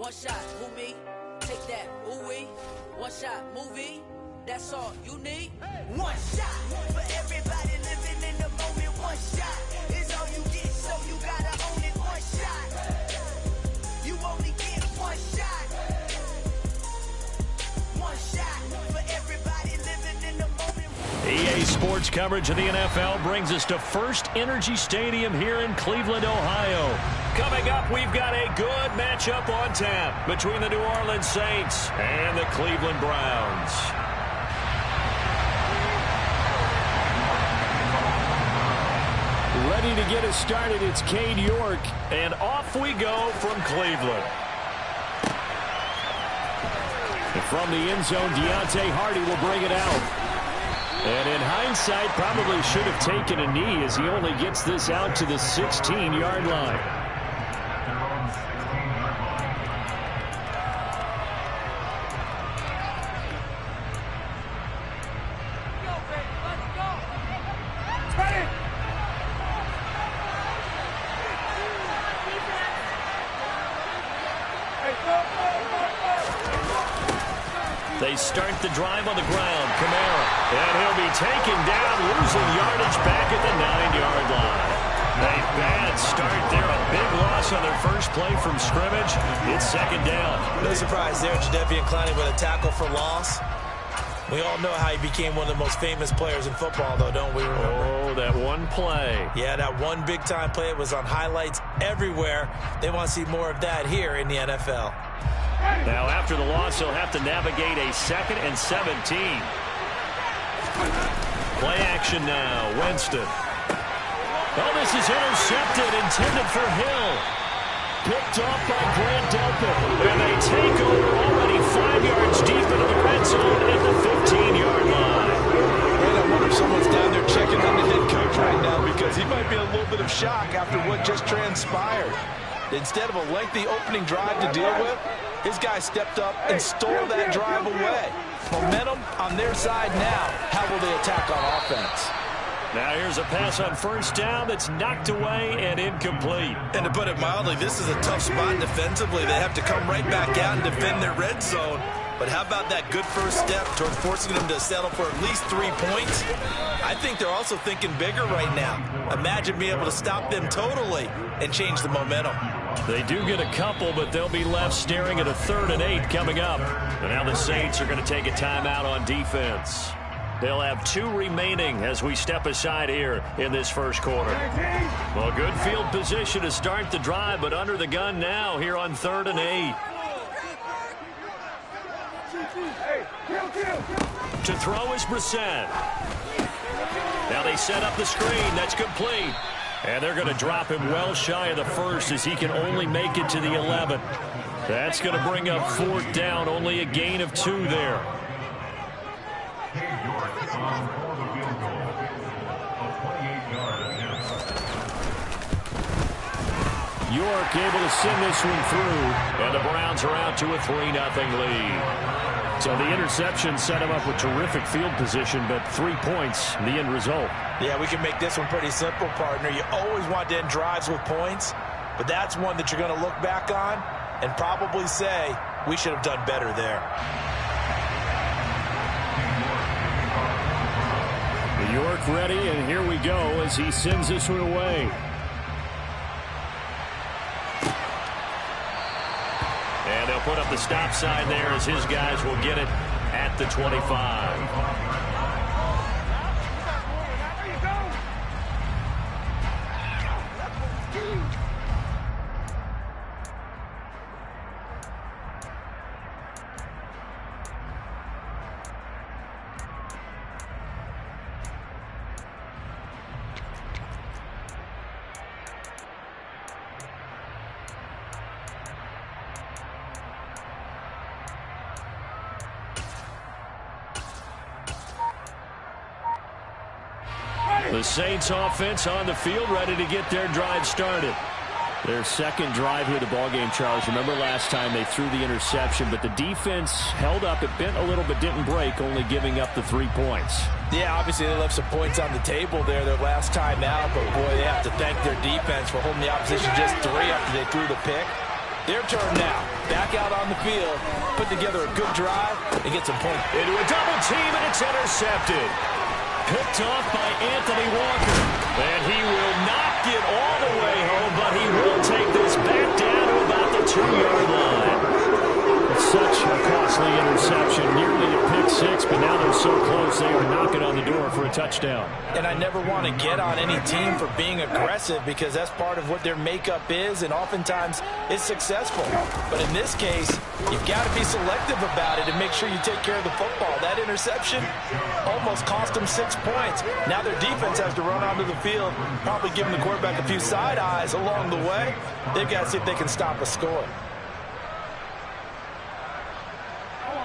One shot, who me? Take that, ooh-wee. One shot, movie. That's all you need. One shot for everybody living in the moment. One shot is all you get, so you gotta own it. One shot. You only get one shot. One shot for everybody living in the moment. EA Sports coverage of the NFL brings us to First Energy Stadium here in Cleveland, Ohio. Coming up, we've got a good matchup on tap between the New Orleans Saints and the Cleveland Browns. Ready to get us started, it's Cade York, and off we go from Cleveland. And from the end zone, Deontay Hardy will bring it out. And in hindsight, probably should have taken a knee as he only gets this out to the 16-yard line. They start the drive on the ground. Kamara. And he'll be taken down, losing yardage back at the 9-yard line. A bad start there. A big loss on their first play from scrimmage. It's second down. No surprise there. Jadeveon Clowney with a tackle for loss. We all know how he became one of the most famous players in football, though, don't we remember? Oh, that one play. Yeah, that one big-time play. It was on highlights everywhere. They want to see more of that here in the NFL. Now, after the loss, he'll have to navigate a 2nd and 17. Play action now. Winston. Oh, this is intercepted, intended for Hill. Picked off by Grant Delpit. And they take over already 5 yards deep into the red zone at the 15-yard line. And I wonder if someone's down there checking on the head coach right now because he might be in a little bit of shock after what just transpired. Instead of a lengthy opening drive to deal with, his guy stepped up and stole that drive away. Momentum on their side now. How will they attack on offense? Now here's a pass on first down that's knocked away and incomplete. And to put it mildly, this is a tough spot defensively. They have to come right back out and defend their red zone. But how about that good first step toward forcing them to settle for at least 3 points? I think they're also thinking bigger right now. Imagine being able to stop them totally and change the momentum. They do get a couple, but they'll be left staring at a 3rd and 8 coming up. And now the Saints are going to take a timeout on defense. They'll have 2 remaining as we step aside here in this first quarter. Well, good field position to start the drive, but under the gun now here on 3rd and 8. To throw is Brissett. Now they set up the screen. That's complete. And they're going to drop him well shy of the 1st as he can only make it to the 11. That's going to bring up 4th down. Only a gain of 2 there. York able to send this one through. And the Browns are out to a 3-0 lead. So the interception set him up with terrific field position, but 3 points, the end result. Yeah, we can make this one pretty simple, partner. You always want to end drives with points, but that's one that you're going to look back on and probably say, we should have done better there. York ready, and here we go as he sends this one away. And they'll put up the stop sign there as his guys will get it at the 25. The Saints offense on the field, ready to get their drive started. Their second drive here of the ballgame, Charles. Remember last time they threw the interception, but the defense held up. It bent a little but didn't break, only giving up the 3 points. Yeah, obviously they left some points on the table there their last time out, but boy, they have to thank their defense for holding the opposition just 3 after they threw the pick. Their turn now. Back out on the field, put together a good drive, and get some points. Into a double team, and it's intercepted. Picked off by Anthony Walker. And he will not get all the way home, but he will take this back down to about the 2-yard line. It's such a costly interception, nearly a pick six, but now they're so close they are knocking on the door for a touchdown. And I never want to get on any team for being aggressive because that's part of what their makeup is, and oftentimes it's successful. But in this case, you've got to be selective about it and make sure you take care of the football. That interception almost cost them 6 points. Now their defense has to run onto the field, probably giving the quarterback a few side eyes along the way. They've got to see if they can stop a score.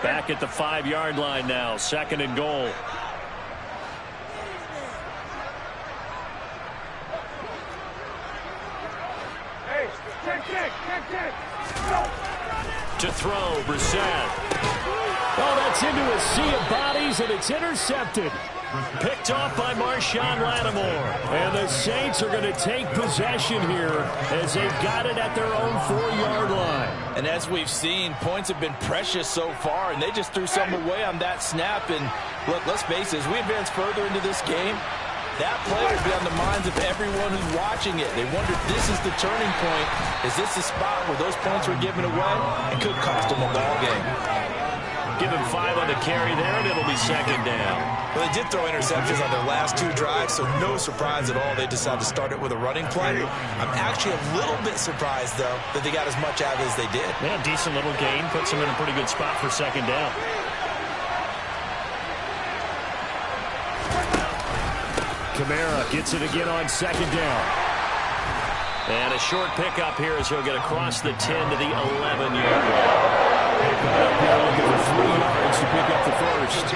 Back at the 5-yard line now, 2nd and goal. To throw, Brissett. Oh, that's into a sea of bodies, and it's intercepted. Picked off by Marshawn Lattimore. And the Saints are going to take possession here as they've got it at their own 4-yard line. And as we've seen, points have been precious so far, and they just threw some away on that snap. And look, let's face it, as we advance further into this game, that play will be on the minds of everyone who's watching it. They wonder if this is the turning point. Is this the spot where those points were given away? It could cost them a ball game. Give him 5 on the carry there, and it'll be 2nd down. Well, they did throw interceptions on their last 2 drives, so no surprise at all they decided to start it with a running play. I'm actually a little bit surprised, though, that they got as much out of it as they did. Yeah, decent little gain. Puts them in a pretty good spot for 2nd down. Kamara gets it again on 2nd down. And a short pickup here as he'll get across the 10 to the 11-yard line. Looking for 3 yards to pick up the first.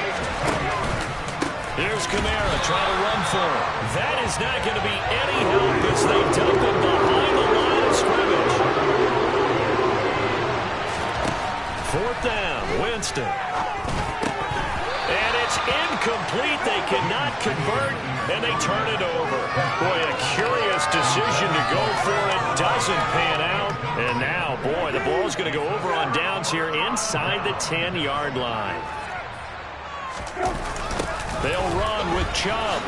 Here's Kamara trying to run for him. That is not going to be any help as they dump him behind the line of scrimmage. 4th down, Winston. And it's incomplete. They cannot convert, and they turn it over. Boy, a curious decision to go for it. Doesn't pan out. And now, boy, the ball's going to go over on downs here inside the 10-yard line. They'll run with Chubb.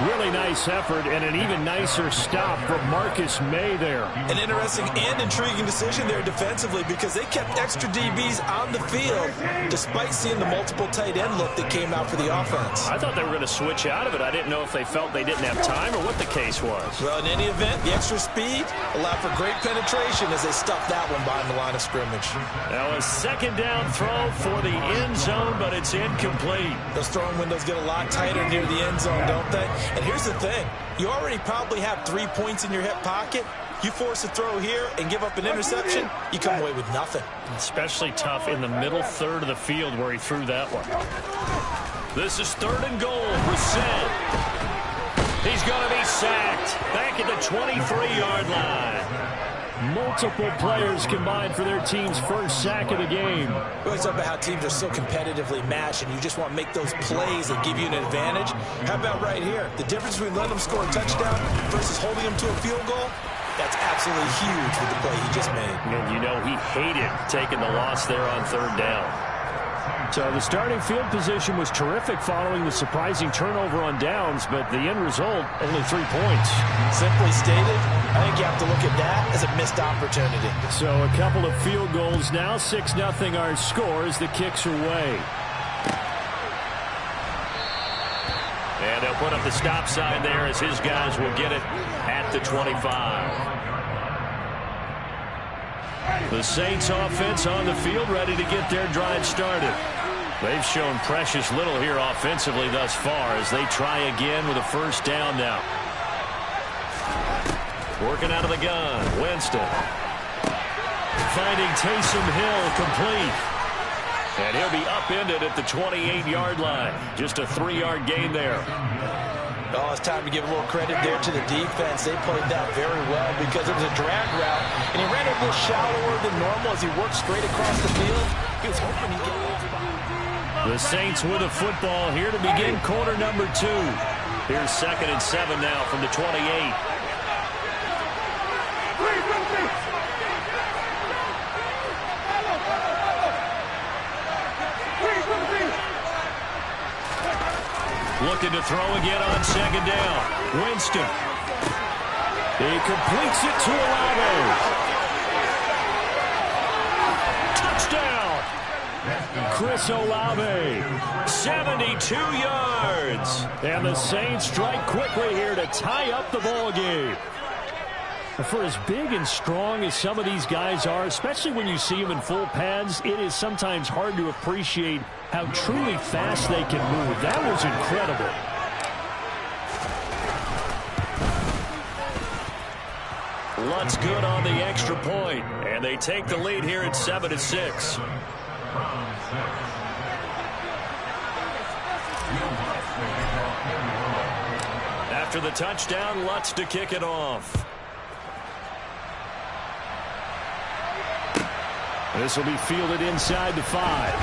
Really nice effort and an even nicer stop from Marcus May there. An interesting and intriguing decision there defensively because they kept extra DBs on the field despite seeing the multiple tight end look that came out for the offense. I thought they were going to switch out of it. I didn't know if they felt they didn't have time or what the case was. Well, in any event, the extra speed allowed for great penetration as they stuffed that one behind the line of scrimmage. Now a 2nd down throw for the end zone, but it's incomplete. Those throwing windows get a lot tighter near the end zone, don't they? And here's the thing. You already probably have 3 points in your hip pocket. You force a throw here and give up an interception, you come away with nothing. Especially tough in the middle third of the field where he threw that one. This is 3rd and goal. Brissett. He's going to be sacked. Back at the 23-yard line. Multiple players combined for their team's first sack of the game. We always talk about how teams are so competitively matched and you just want to make those plays that give you an advantage. How about right here? The difference between letting them score a touchdown versus holding them to a field goal, that's absolutely huge with the play he just made. And you know he hated taking the loss there on 3rd down. So the starting field position was terrific following the surprising turnover on downs, but the end result, only 3 points. Simply stated, I think you have to look at that as a missed opportunity. So a couple of field goals now, 6-0 our score as the kicks are away. And they'll put up the stop sign there as his guys will get it at the 25. The Saints offense on the field ready to get their drive started. They've shown precious little here offensively thus far as they try again with a 1st down now. Working out of the gun, Winston. Finding Taysom Hill complete. And he'll be upended at the 28-yard line. Just a 3-yard gain there. Oh, it's time to give a little credit there to the defense. They played that very well because it was a drag route, and he ran it a little shallower than normal as he worked straight across the field. He was hoping he'd get those by. The Saints with a football here to begin quarter number 2. Here's 2nd and 7 now from the 28. Looking to throw again on second down. Winston. He completes it to Olave. Touchdown. Chris Olave. 72 yards. And the Saints strike quickly here to tie up the ball game. For as big and strong as some of these guys are, especially when you see them in full pads, it is sometimes hard to appreciate how truly fast they can move. That was incredible. Lutt's good on the extra point, and they take the lead here at 7-6. After the touchdown, Lutz to kick it off. This will be fielded inside the 5.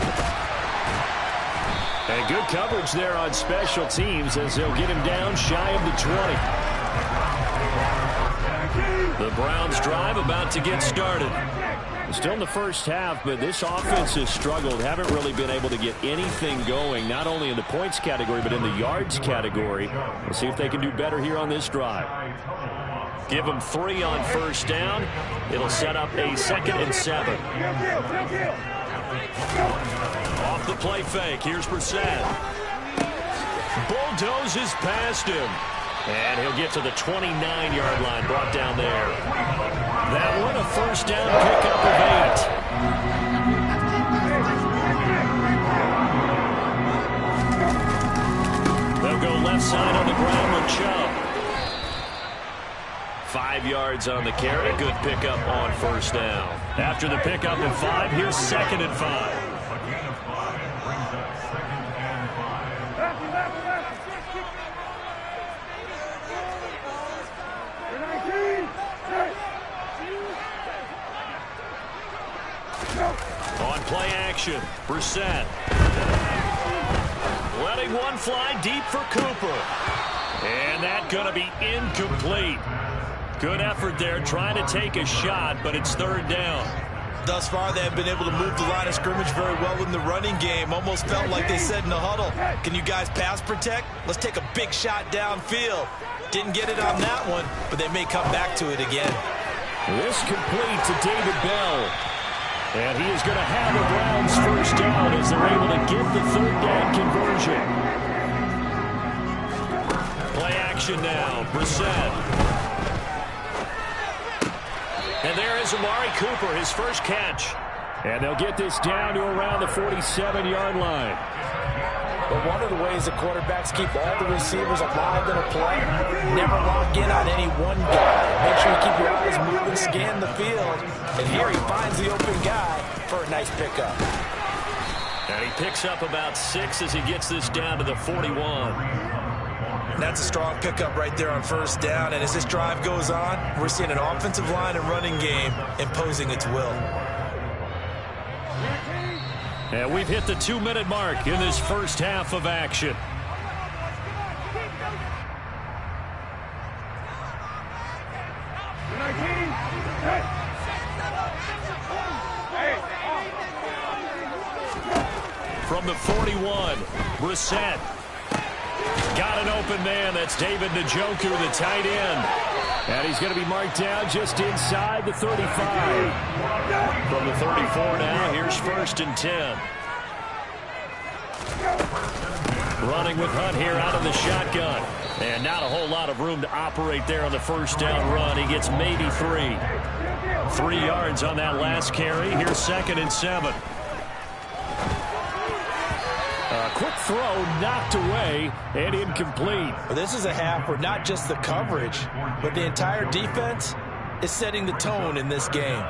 And good coverage there on special teams as they'll get him down shy of the 20. The Browns drive about to get started. Still in the first half, but this offense has struggled. Haven't really been able to get anything going, not only in the points category, but in the yards category. We'll see if they can do better here on this drive. Give them 3 on first down. It'll set up a 2nd and 7. Off the play fake. Here's Brissett. Bulldozes past him. And he'll get to the 29-yard line, brought down there. That one, a first down pickup of 8. They'll go left side on the ground with Chubb. 5 yards on the carry. Good pickup on first down. After the pickup of 5, here's 2nd and 5. On play action, Brissett. Letting one fly deep for Cooper. And that going to be incomplete. Good effort there, trying to take a shot, but it's 3rd down. Thus far, they have been able to move the line of scrimmage very well in the running game. Almost felt like they said in the huddle, can you guys pass protect? Let's take a big shot downfield. Didn't get it on that one, but they may come back to it again. This complete to David Bell. And he is going to have the Browns first down as they're able to get the 3rd down conversion. Play action now, Brissett. And there is Amari Cooper, his first catch. And they'll get this down to around the 47-yard line. But one of the ways the quarterbacks keep all the receivers alive in a play, never lock in on any one guy. Make sure you keep your eyes moving, scan the field. And here he finds the open guy for a nice pickup. And he picks up about 6 as he gets this down to the 41. That's a strong pickup right there on first down. And as this drive goes on, we're seeing an offensive line and running game imposing its will. And we've hit the 2-minute mark in this first half of action. From the 41, Brissett. Got an open man. That's David Njoku, the tight end. And he's going to be marked down just inside the 35. From the 34 now, here's 1st and 10. Running with Hunt here out of the shotgun. And not a whole lot of room to operate there on the first down run. He gets maybe 3. 3 yards on that last carry. Here's 2nd and 7. Quick throw, knocked away, and incomplete. Well, this is a half where not just the coverage, but the entire defense is setting the tone in this game.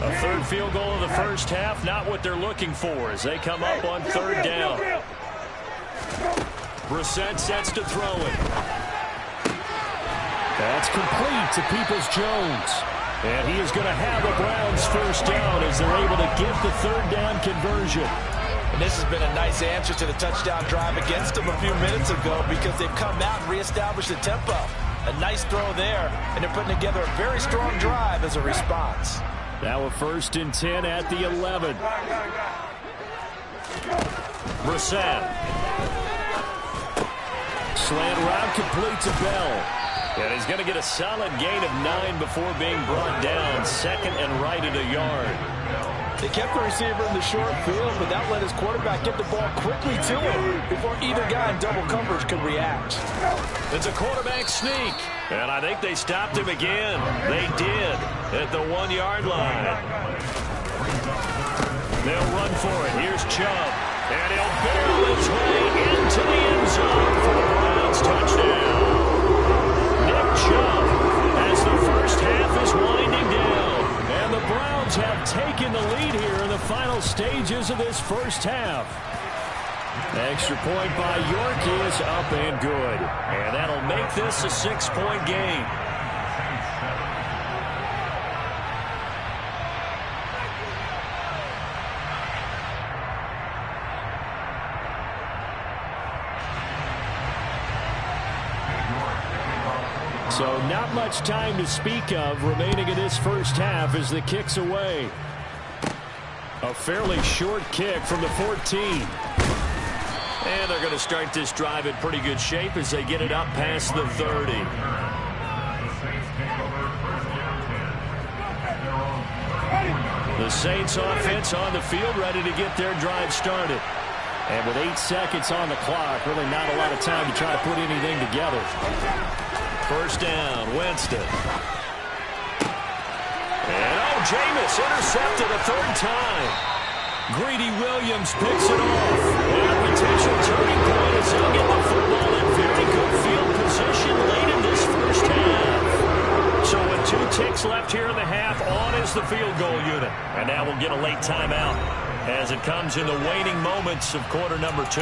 A 3rd field goal of the first half, not what they're looking for as they come up on 3rd down. Brissett sets to throw it. That's complete to Peoples-Jones. And he is going to have the Browns first down as they're able to get the 3rd down conversion. And this has been a nice answer to the touchdown drive against them a few minutes ago because they've come out and reestablished the tempo. A nice throw there, and they're putting together a very strong drive as a response. Now a 1st and 10 at the 11. Brissett. Slant route complete to Bell. And he's going to get a solid gain of 9 before being brought down. 2nd and right at a yard. They kept the receiver in the short field, but that let his quarterback get the ball quickly to him before either guy in double coverage could react. It's a quarterback sneak, and I think they stopped him again. They did at the 1-yard line. They'll run for it. Here's Chubb, and he'll barrel his way into the end zone for the Browns touchdown. Nick Chubb, as the first half is winding down, and the Browns have taken the lead here in the final stages of this first half. Extra point by York is up and good. And that'll make this a 6-point game. So not much time to speak of remaining in this first half as the kick's away. A fairly short kick from the 14. And they're going to start this drive in pretty good shape as they get it up past the 30. The Saints offense on the field ready to get their drive started. And with 8 seconds on the clock, really not a lot of time to try to put anything together. First down, Winston. And Jameis intercepted a 3rd time. Greedy Williams picks it off. And a potential turning point as he'll get the football in very good field position late in this first half. So with 2 ticks left here in the half, on is the field goal unit. And now we'll get a late timeout as it comes in the waning moments of quarter number 2.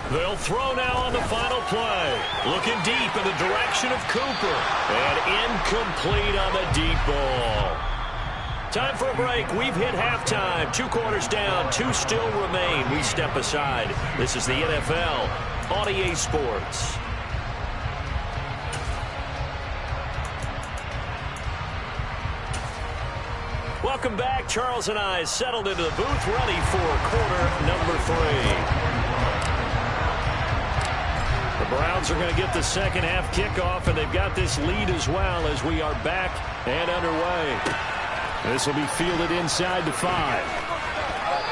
They'll throw now on the final play. Looking deep in the direction of Cooper. And incomplete on the deep ball. Time for a break. We've hit halftime. 2 quarters down. 2 still remain. We step aside. This is the NFL on EA Sports. Welcome back. Charles and I settled into the booth, ready for quarter number 3. The Browns are going to get the second half kickoff, and they've got this lead as well as we are back and underway. This will be fielded inside the 5.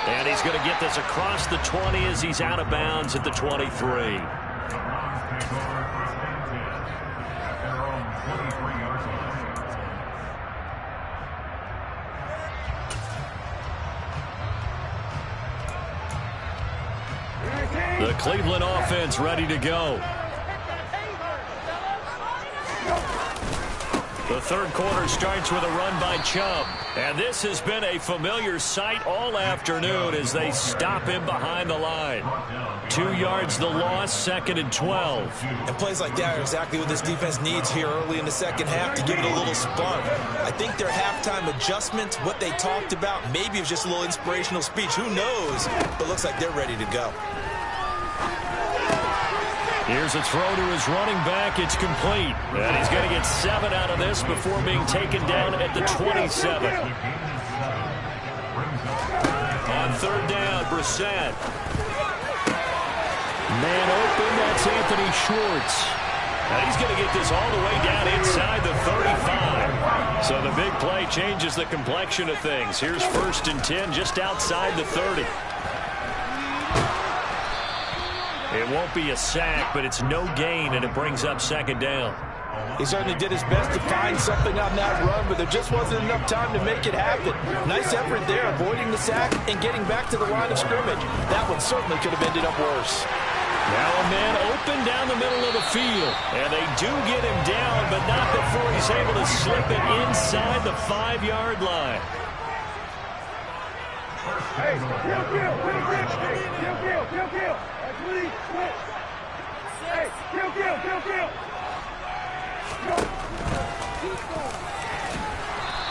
And he's going to get this across the 20 as he's out of bounds at the 23. The Cleveland offense ready to go. The third quarter starts with a run by Chubb. And this has been a familiar sight all afternoon as they stop him behind the line. 2 yards the loss, 2nd and 12. And plays like that are exactly what this defense needs here early in the second half to give it a little spark. I think their halftime adjustment, what they talked about, maybe it was just a little inspirational speech. Who knows? But looks like they're ready to go. Here's a throw to his running back. It's complete. And he's going to get 7 out of this before being taken down at the 27. On 3rd down, Brissett. Man open, that's Anthony Schwartz. And he's going to get this all the way down inside the 35. So the big play changes the complexion of things. Here's 1st and 10 just outside the 30. It won't be a sack, but it's no gain, and it brings up 2nd down. He certainly did his best to find something on that run, but there just wasn't enough time to make it happen. Nice effort there, avoiding the sack and getting back to the line of scrimmage. That one certainly could have ended up worse. Now a man open down the middle of the field, and they do get him down, but not before he's able to slip it inside the 5-yard line. Hey, kill. Hey, kill.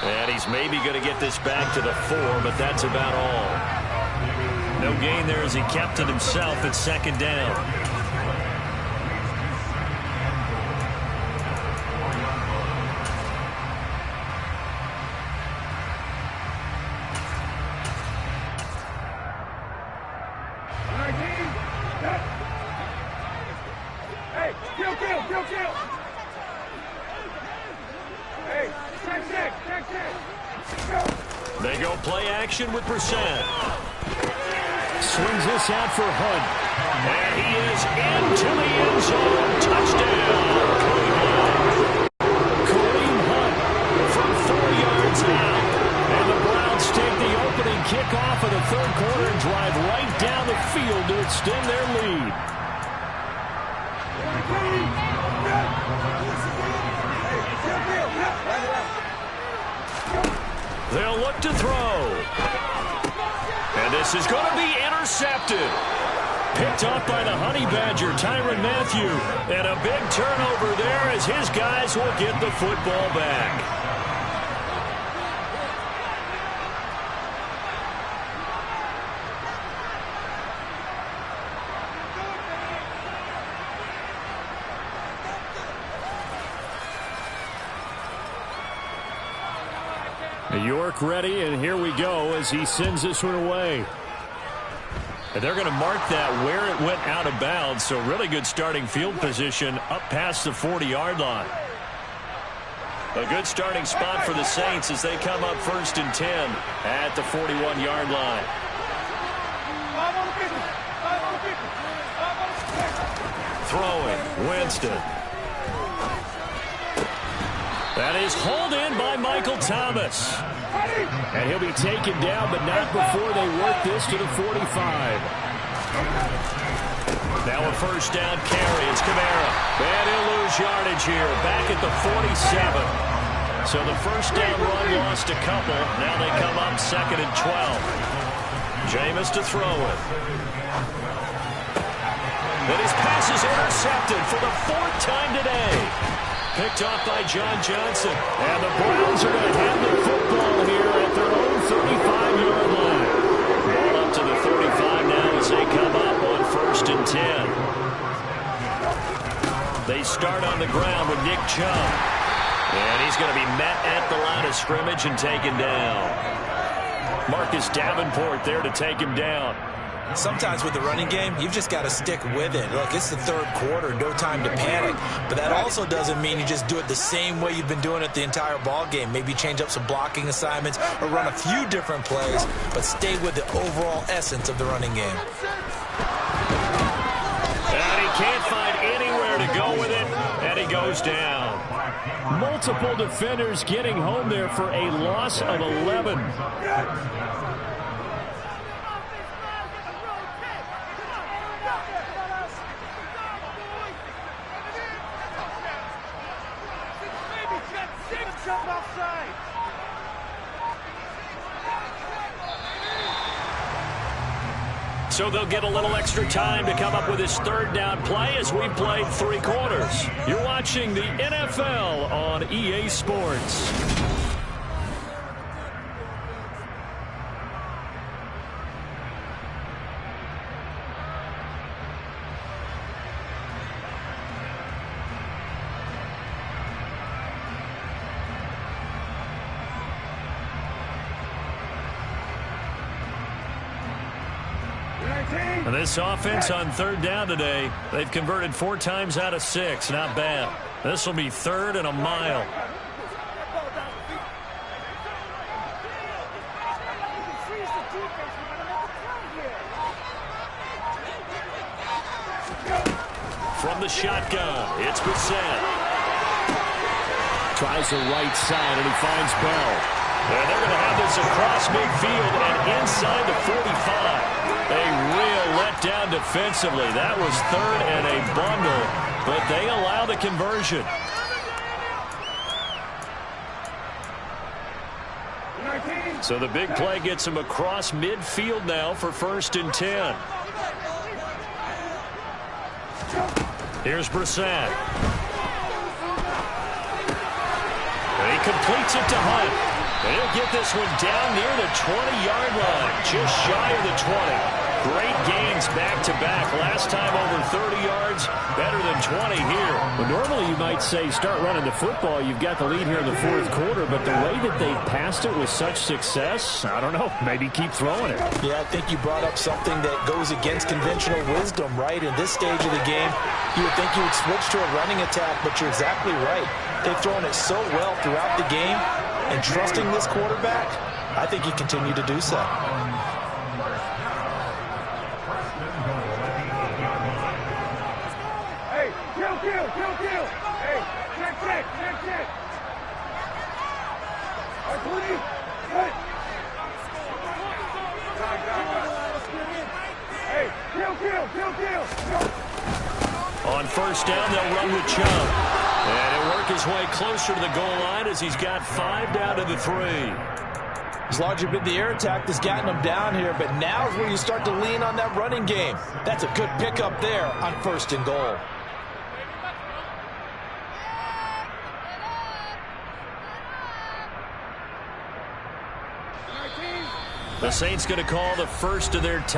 And he's maybe going to get this back to the 4, but that's about all. No gain there as he kept it himself at second down. They go play action with Brissett. Swings this out for Hunt. And he is into the end zone. Touchdown. Kareem Hunt from 4 yards out. And the Browns take the opening kickoff of the third quarter and drive right down the field to extend their lead. They'll look to throw. And this is going to be intercepted. Picked off by the Honey Badger, Tyrann Mathieu. And a big turnover there as his guys will get the football back. York ready, and here we go as he sends this one away. And they're going to mark that where it went out of bounds, so really good starting field position up past the 40-yard line. A good starting spot for the Saints as they come up 1st and 10 at the 41-yard line. Throwing, Winston. That is hauled in by Michael Thomas. And he'll be taken down, but not before they work this to the 45. Now a first down carry. It's Kamara. And he'll lose yardage here. Back at the 47. So the first down run lost a couple. Now they come up 2nd and 12. Jameis to throw it. And his pass is intercepted for the 4th time today. Picked off by John Johnson. And the Browns are going to have the football here at their own 35-yard line. Ball up to the 35 now as they come up on 1st and 10. They start on the ground with Nick Chubb. And he's going to be met at the line of scrimmage and taken down. Marcus Davenport there to take him down. Sometimes with the running game, you've just got to stick with it. Look, it's the 3rd quarter, no time to panic. But that also doesn't mean you just do it the same way you've been doing it the entire ball game. Maybe change up some blocking assignments or run a few different plays, but stay with the overall essence of the running game. And he can't find anywhere to go with it, and he goes down. Multiple defenders getting home there for a loss of 11. So they'll get a little extra time to come up with his 3rd down play as we played 3 quarters. You're watching the NFL on EA Sports. And this offense on 3rd down today, they've converted 4 times out of 6. Not bad. This will be 3rd and a mile. From the shotgun, it's Brissett. Tries the right side, and he finds Bell. And they're going to have this across midfield and inside the 45. A real letdown defensively. That was 3rd and a bundle, but they allow the conversion. So the big play gets him across midfield now for 1st and 10. Here's Brissett. And he completes it to Hunt. And he'll get this one down near the 20-yard line, just shy of the 20. Great gains back-to-back. Last time over 30 yards, better than 20 here. Well, normally you might say start running the football. You've got the lead here in the fourth quarter, but the way that they passed it with such success, I don't know, maybe keep throwing it. Yeah, I think you brought up something that goes against conventional wisdom, right? In this stage of the game, you would think you would switch to a running attack, but you're exactly right. They've thrown it so well throughout the game, and trusting this quarterback, I think you continue to do so. Kill. Hey, check. All right, 20. Good. Hey, kill. On first down, they'll run with Chubb. And he'll work his way closer to the goal line as he's got 5 down to the 3. It's largely been the air attack that's gotten them down here, but now is where you start to lean on that running game. That's a good pickup there on first and goal. The Saints going to call the first of their time.